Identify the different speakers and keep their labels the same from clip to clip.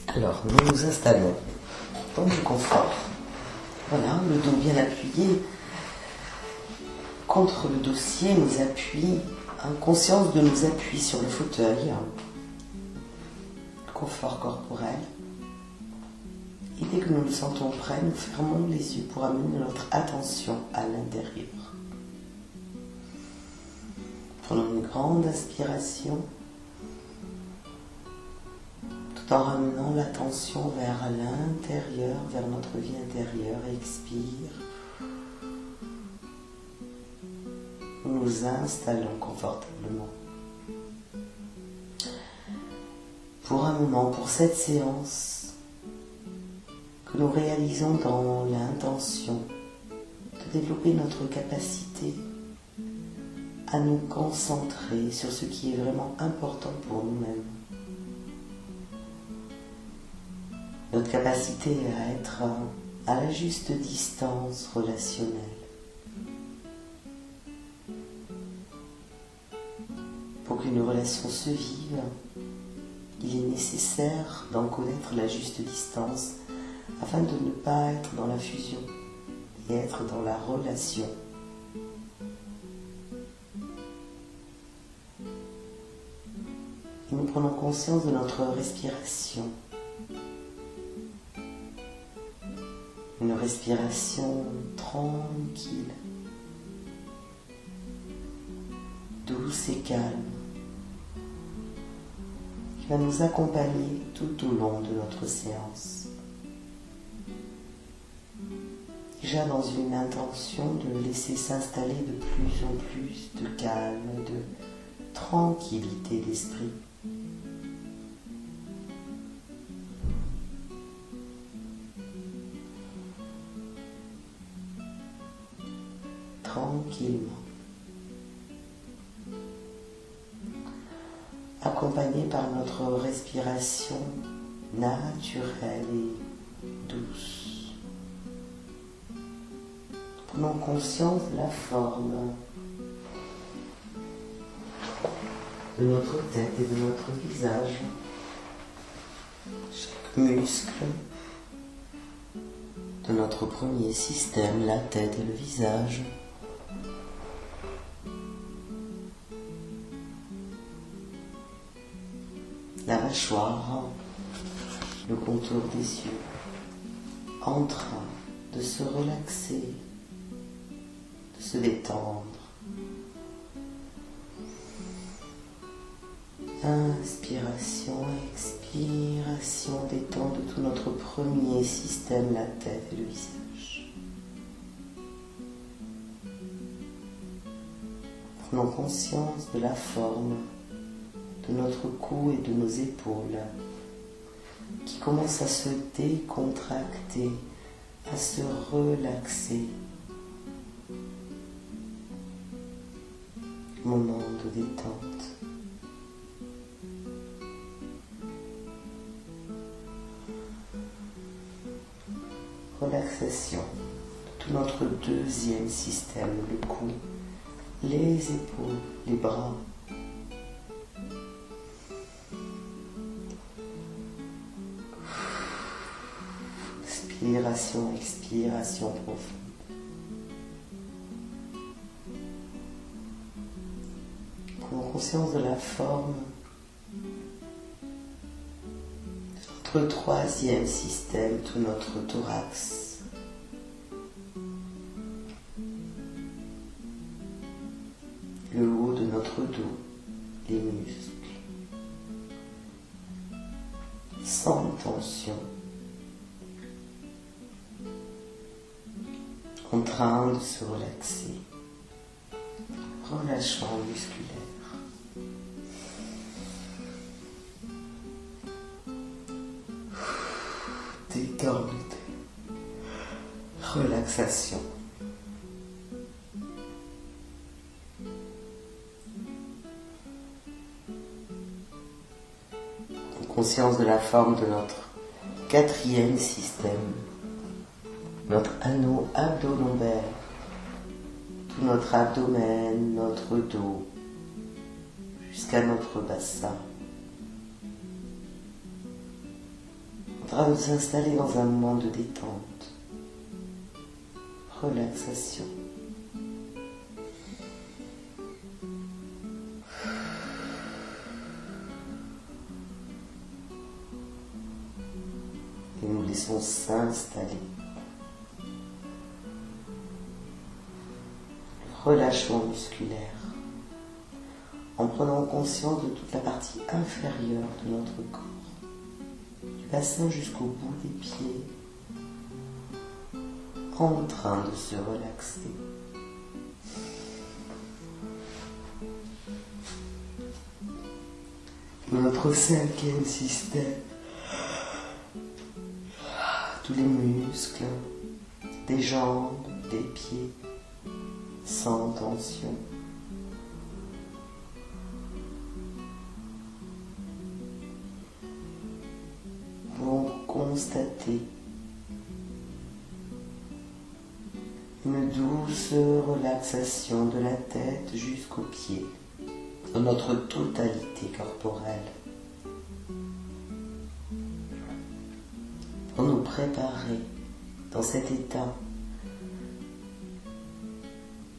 Speaker 1: Alors, nous nous installons dans du confort. Voilà, le dos bien appuyé contre le dossier, nos appuis, conscience de nos appuis sur le fauteuil, confort corporel. Et dès que nous nous sentons prêts, nous fermons les yeux pour amener notre attention à l'intérieur. Prenons une grande inspiration, tout en ramenant l'attention vers l'intérieur, vers notre vie intérieure. Expire. Nous nous installons confortablement. Pour un moment, pour cette séance que nous réalisons dans l'intention de développer notre capacité à nous concentrer sur ce qui est vraiment important pour nous-mêmes. Notre capacité à être à la juste distance relationnelle. Pour qu'une relation se vive, il est nécessaire d'en connaître la juste distance afin de ne pas être dans la fusion et être dans la relation. Et nous prenons conscience de notre respiration. Une respiration tranquille, douce et calme, qui va nous accompagner tout au long de notre séance. Déjà dans une intention de laisser s'installer de plus en plus de calme, de tranquillité d'esprit. Tranquillement. Accompagné par notre respiration naturelle et douce. Prenons conscience de la forme de notre tête et de notre visage. Chaque muscle de notre premier système, la tête et le visage. La mâchoire, le contour des yeux, en train de se relaxer, de se détendre. Inspiration, expiration, détend de tout notre premier système, la tête et le visage. Prenons conscience de la forme de notre cou et de nos épaules qui commencent à se décontracter, à se relaxer. Moment de détente. Relaxation de tout notre deuxième système, le cou, les épaules, les bras. Inspiration, expiration profonde. Prenons conscience de la forme de notre troisième système, tout notre thorax. Le haut de notre dos, les muscles, sans tension. En train de se relaxer, relâchement musculaire. Détente, relaxation. Conscience de la forme de notre quatrième système. Notre anneau abdo-lombaire, tout notre abdomen, notre dos, jusqu'à notre bassin. à nous installer dans un moment de détente, relaxation. Et nous laissons s'installer. Relâchement musculaire, en prenant conscience de toute la partie inférieure de notre corps, du bassin jusqu'au bout des pieds, en train de se relaxer. Notre cinquième système, tous les muscles des jambes, des pieds, sans tension. Vont constater une douce relaxation de la tête jusqu'aux pieds, de notre totalité corporelle, pour nous préparer dans cet état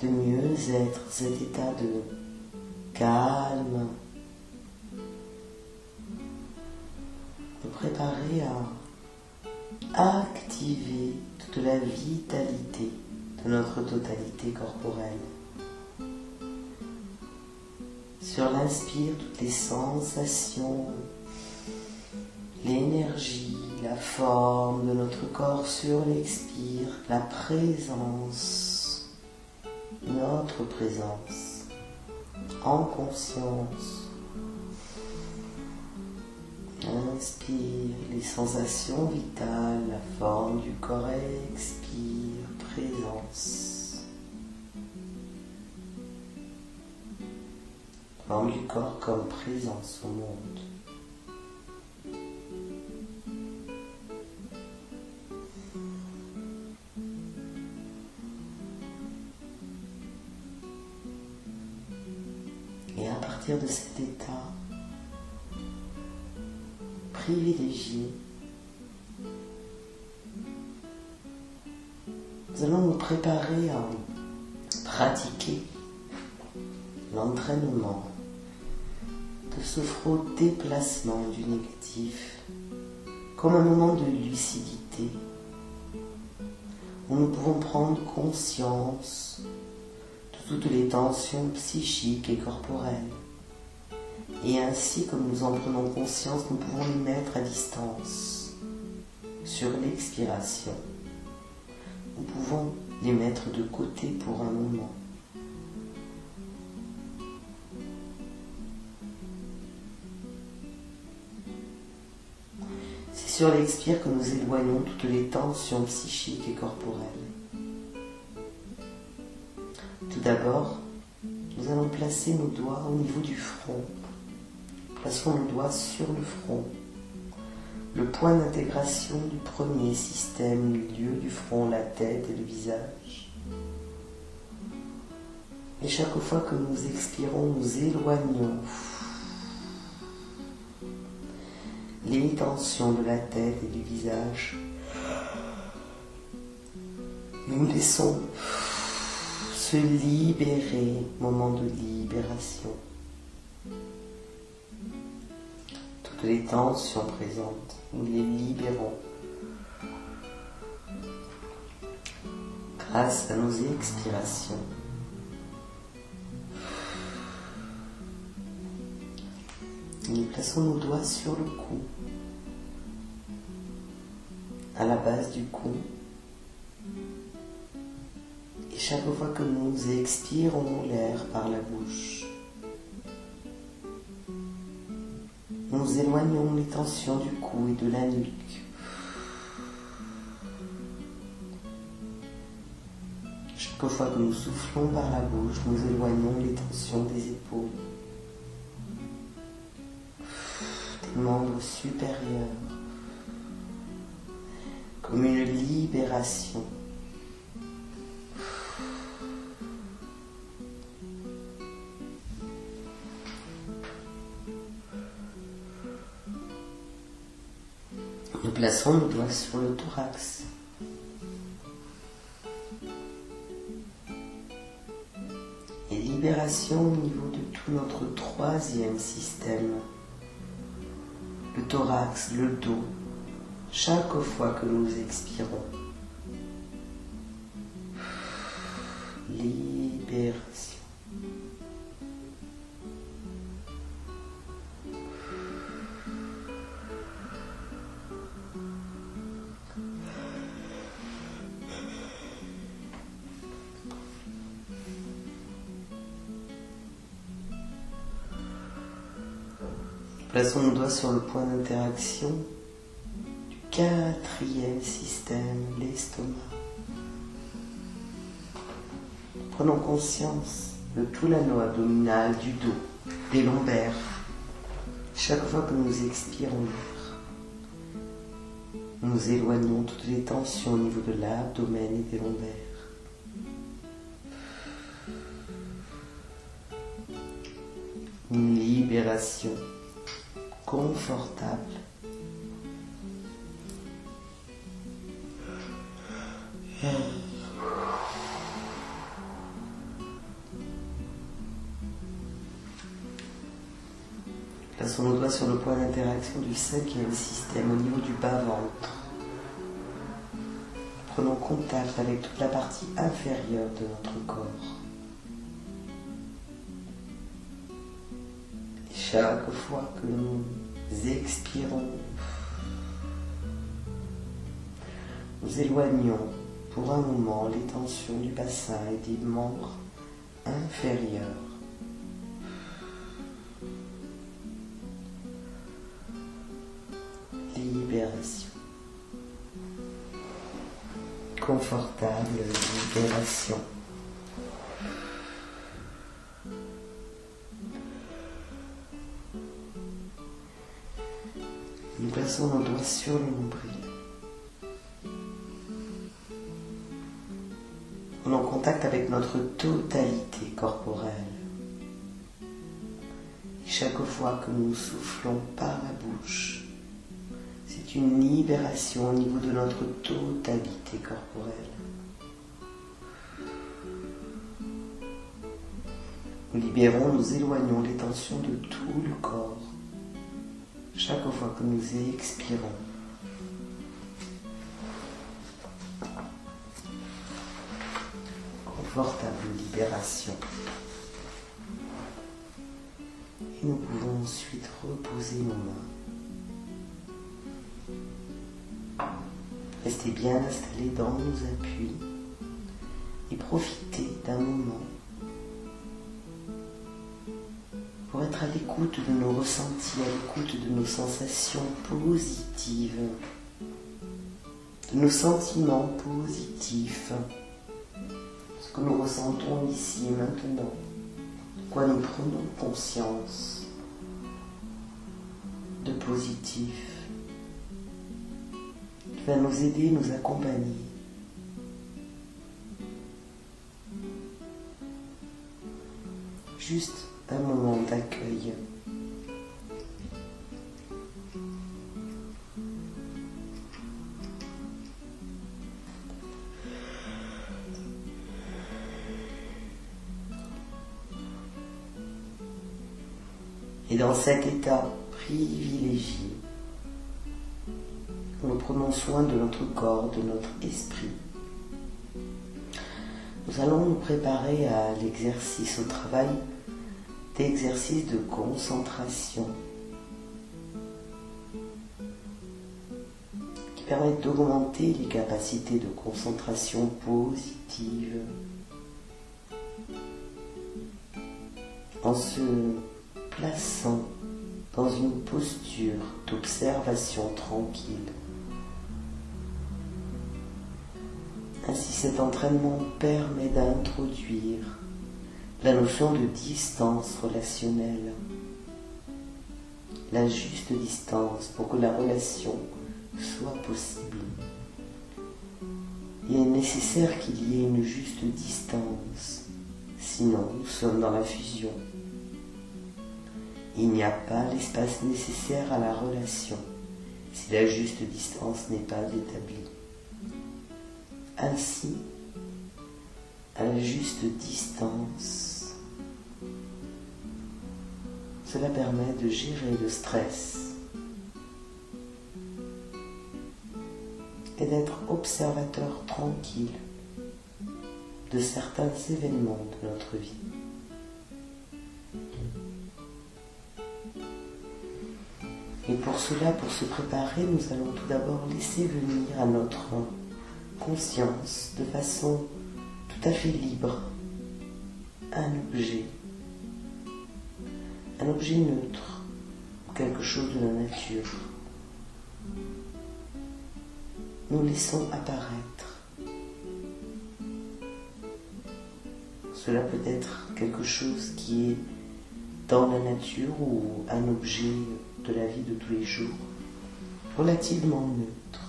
Speaker 1: de mieux-être, cet état de calme, de préparer à activer toute la vitalité de notre totalité corporelle. Sur l'inspire, toutes les sensations, l'énergie, la forme de notre corps. Sur l'expire, la présence, notre présence, en conscience. Inspire les sensations vitales, la forme du corps. Expire, présence. Forme du corps comme présence au monde. Et à partir de cet état privilégié, nous allons nous préparer à pratiquer l'entraînement de ce déplacement du négatif comme un moment de lucidité où nous pouvons prendre conscience de toutes les tensions psychiques et corporelles. Et ainsi, comme nous en prenons conscience, nous pouvons les mettre à distance. Sur l'expiration, nous pouvons les mettre de côté pour un moment. C'est sur l'expire que nous éloignons toutes les tensions psychiques et corporelles. Tout d'abord, nous allons placer nos doigts au niveau du front. Plaçons nos doigts sur le front, le point d'intégration du premier système, au milieu du front, la tête et le visage. Et chaque fois que nous expirons, nous éloignons les tensions de la tête et du visage. Nous laissons se libérer, moment de libération. Toutes les tensions présentes, nous les libérons grâce à nos expirations. Nous plaçons nos doigts sur le cou, à la base du cou. Et chaque fois que nous expirons l'air par la bouche, nous éloignons les tensions du cou et de la nuque. Chaque fois que nous soufflons par la bouche, nous éloignons les tensions des épaules, des membres supérieurs, comme une libération. Nous plaçons nos doigts sur le thorax. Et libération au niveau de tout notre troisième système. Le thorax, le dos, chaque fois que nous expirons. Libération. Plaçons nos doigts sur le point d'interaction du quatrième système, l'estomac. Prenons conscience de tout l'anneau abdominal, du dos, des lombaires. Chaque fois que nous expirons l'air, nous éloignons toutes les tensions au niveau de l'abdomen et des lombaires. Une libération confortable. Plaçons nos doigts sur le point d'interaction du cinquième système au niveau du bas-ventre. Prenons contact avec toute la partie inférieure de notre corps. Chaque fois que nous expirons, nous éloignons pour un moment les tensions du bassin et des membres inférieurs. Libération. Confortable libération. Nous plaçons nos doigts sur le nombril. On est en contact avec notre totalité corporelle. Et chaque fois que nous soufflons par la bouche, c'est une libération au niveau de notre totalité corporelle. Nous libérons, nous éloignons les tensions de tout le corps. Chaque fois que nous expirons, confortable libération. Et nous pouvons ensuite reposer nos mains. Restez bien installés dans nos appuis et profitez d'un moment pour être à l'écoute de nos ressentis, à l'écoute de nos sensations positives, de nos sentiments positifs, ce que nous ressentons ici et maintenant, de quoi nous prenons conscience de positif, qui va nous aider, nous accompagner. Juste un moment d'accueil. Et dans cet état privilégié, nous prenons soin de notre corps, de notre esprit. Nous allons nous préparer à l'exercice, au travail d'exercice de concentration qui permettent d'augmenter les capacités de concentration positive en se plaçant dans une posture d'observation tranquille. Ainsi, cet entraînement permet d'introduire la notion de distance relationnelle, la juste distance pour que la relation soit possible. Il est nécessaire qu'il y ait une juste distance, sinon nous sommes dans la fusion. Il n'y a pas l'espace nécessaire à la relation si la juste distance n'est pas établie. Ainsi, à la juste distance, cela permet de gérer le stress et d'être observateur tranquille de certains événements de notre vie. Et pour cela, pour se préparer, nous allons tout d'abord laisser venir à notre conscience de façon tout à fait libre un objet neutre, quelque chose de la nature. Nous laissons apparaître. Cela peut être quelque chose qui est dans la nature ou un objet de la vie de tous les jours, relativement neutre.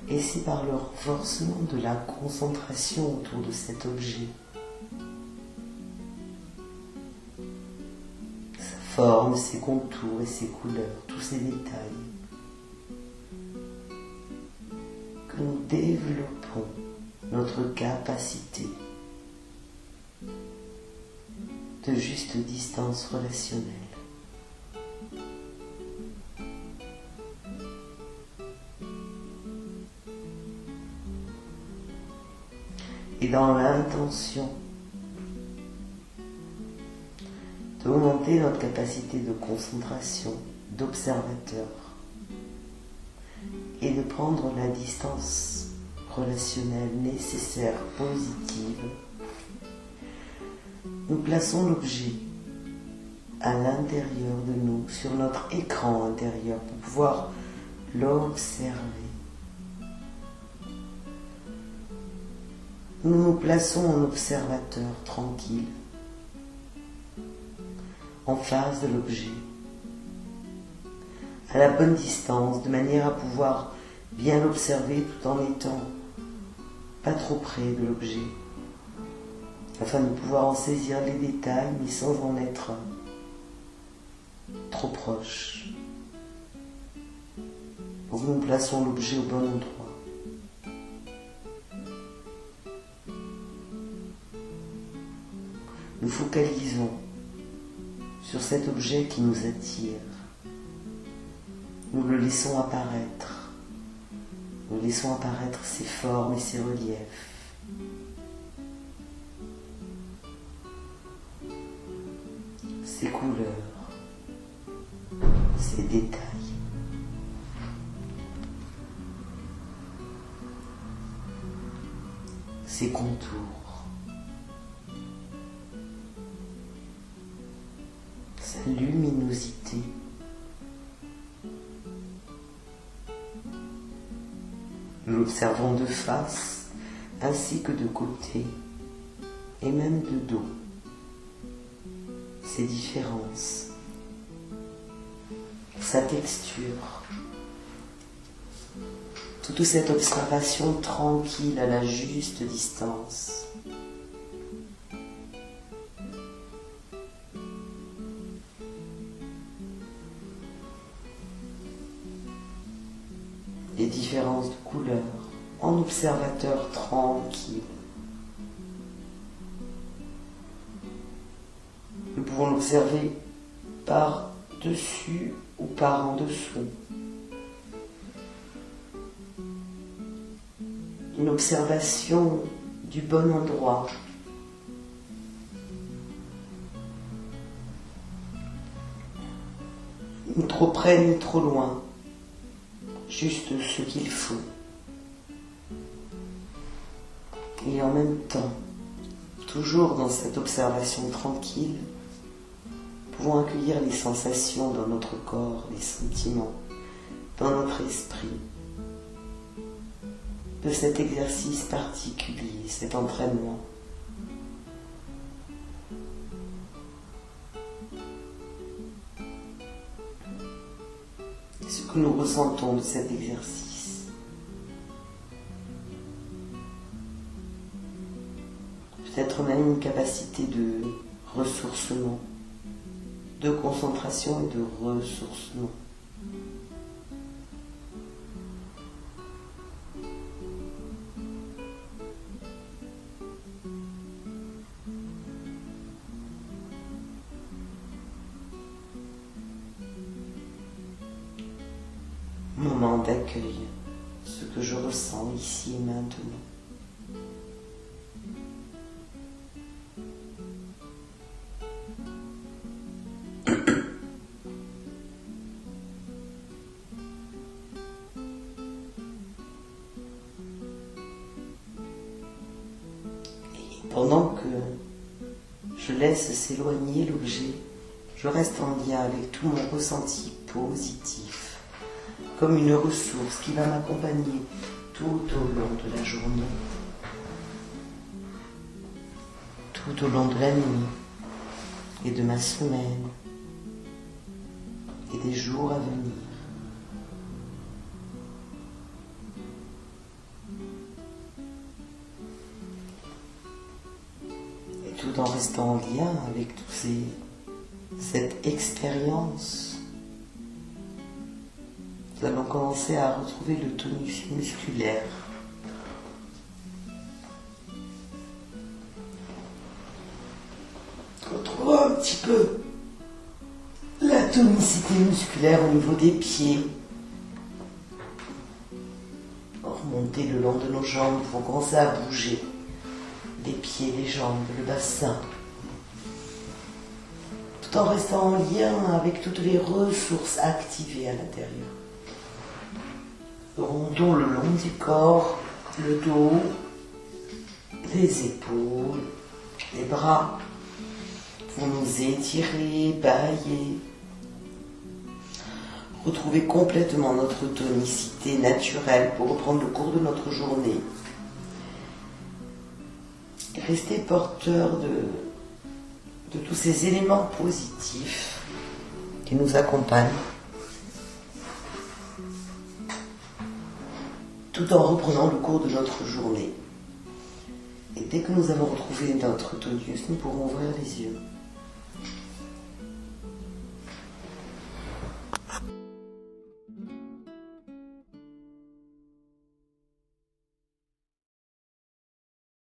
Speaker 1: Et c'est par le renforcement de la concentration autour de cet objet, sa forme, ses contours et ses couleurs, tous ces détails, que nous développons notre capacité de juste distance relationnelle. Et dans l'intention d'augmenter notre capacité de concentration, d'observateur, et de prendre la distance relationnelle nécessaire, positive, nous plaçons l'objet à l'intérieur de nous, sur notre écran intérieur, pour pouvoir l'observer. Nous nous plaçons en observateur tranquille, en face de l'objet, à la bonne distance, de manière à pouvoir bien l'observer tout en n'étant pas trop près de l'objet, afin de pouvoir en saisir les détails, mais sans en être trop proche. Donc nous plaçons l'objet au bon endroit. Nous focalisons sur cet objet qui nous attire. Nous le laissons apparaître. Nous laissons apparaître ses formes et ses reliefs. Ses couleurs, ses détails. Ses contours. Sa luminosité. Nous l'observons de face ainsi que de côté et même de dos. Ses différences, sa texture, toute cette observation tranquille à la juste distance. Les différences de couleurs en observateur tranquille. Nous pouvons l'observer par-dessus ou par en dessous. Une observation du bon endroit. Ni trop près ni trop loin. Juste ce qu'il faut. Et en même temps, toujours dans cette observation tranquille, nous pouvons accueillir les sensations dans notre corps, les sentiments, dans notre esprit, de cet exercice particulier, cet entraînement. Ce que nous ressentons de cet exercice. Peut-être même une capacité de ressourcement, de concentration et de ressourcement. Moment d'accueil, ce que je ressens ici et maintenant. Et pendant que je laisse s'éloigner l'objet, je reste en lien avec tout mon ressenti positif, comme une ressource qui va m'accompagner tout au long de la journée, tout au long de la nuit et de ma semaine et des jours à venir. Et tout en restant en lien avec cette expérience, nous allons commencer à retrouver le tonus musculaire. Retrouvons un petit peu la tonicité musculaire au niveau des pieds. Remonter le long de nos jambes pour commencer à bouger les pieds, les jambes, le bassin. Tout en restant en lien avec toutes les ressources activées à l'intérieur. Rondons le long du corps, le dos, les épaules, les bras, pour nous étirer, bailler. Retrouver complètement notre tonicité naturelle pour reprendre le cours de notre journée. Et rester porteur de tous ces éléments positifs qui nous accompagnent, tout en reprenant le cours de notre journée. Et dès que nous avons retrouvé notre tonus, nous pourrons ouvrir les yeux.